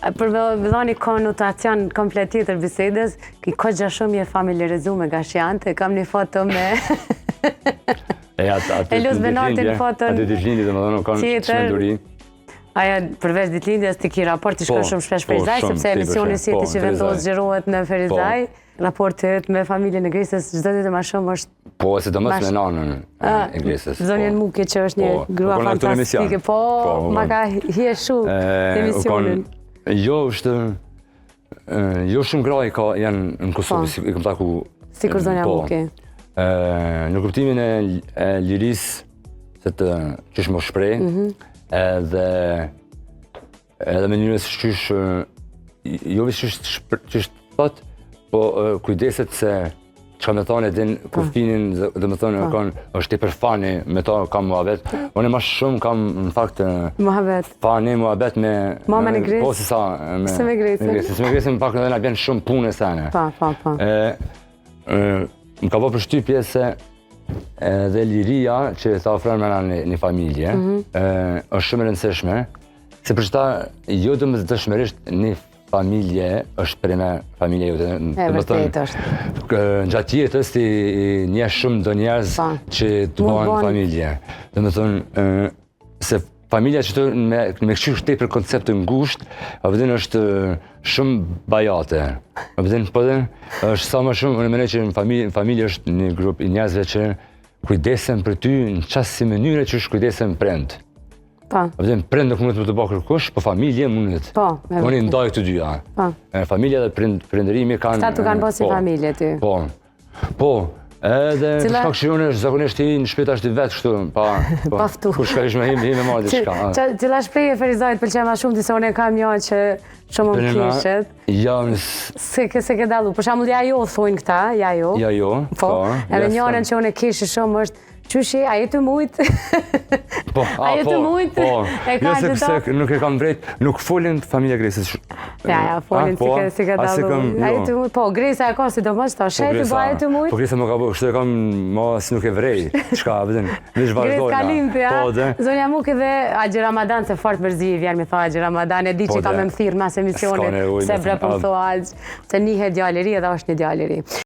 për me dhoni konotacion komplet tjetër bisedës, ki kogja shumë je familiarizu me Gashiante, kam një foto me... Elus Benartin foton atë ditëlindje dhe më dhënë kanë shmenduri. Aja, përveç ditëlindjes të ki raport të shko shumë shpesh Ferizaj, sepse emisioni si ti që vendos gjerohet në Ferizaj, raportet me familjen e Gresës, çdo ditë më shumë është... Po, se do mësë me nanën e Gresës. Zonjën Muki që është një grua fantastike, po, ma ka hje shumë emisionin. Jo, është... Jo shumë gra janë në Kosovë, i kam taku... Si kur zonja Muki. Në kuptimin e lirisë, se të qysh më shprej, edhe me njërës qysh, jo vishë qysh të thot, po kujdeset se që me thonë edhin kufinin dhe me thonë është i për fani me ta kam muhabet. Unë ma shumë kam në fakt fani muhabet me... Mama në Gresë? Po, si sa... Se me Gresë? Se me Gresë më pak në dhe nga bjenë shumë punë e sene. Pa. Më ka po përshtypje se dhe liria që ta ofron me një familje është shumë e rëndësishme, se për qëta jo dhe më dëshmerisht një familje është për me familje jote. E vërtet është. Në gjatë jetës ti një shumë do njerëz që të bëhen familje. Dhe më thonë, se familja që të me këshu shtej për koncept të ngusht, apëtin është shumë bajate. Apëtin, po dhe, është sa më shumë, unë menej që në familje është një grup i njerëzve që kujdesen për ty në qasë si mënyre që është kujdesen prend. Apëtin, prend nuk mundet më të bëhë kërkush, po familje mundet. Unë i ndaj të dyja. Familja dhe prendërimi kanë... Këta të kanë bësi familje ty. Po. Edhe shkak që unë zakonisht ti në shtëpi ashtë i vetë kështu, Paftu. Kur shkarish me him e marrë diçka. Cila shprehje Ferizajt pëlqen ma shumë, disa unë e kam një që shumë më kishet. Se ke dalu, për shembull ja jo thojnë këta, ja jo. Po, edhe njërën që unë e kishë shumë është Qyshi, a jetë mujtë? A jetë mujtë? Jo se nuk e kam vrejt, nuk folin familja Gresës. Ja, folin si ka dalu. A jetë mujtë? Po, Gresa e ka si do mështë, ta shetë, ba jetë mujtë? Po, Gresa më ka bërë, kështu e kam ma si nuk e vrej. Qka, vëdin, vish vazhdojna. Gresë ka limpë, ja. Zonja Muki dhe Agji Ramadan, se fort mërzi vjen mi tha Agji Ramadan, e di që ka me më thirë mas emisionit, se bre për më thua Agji, se një djalleri edhe është një djalleri.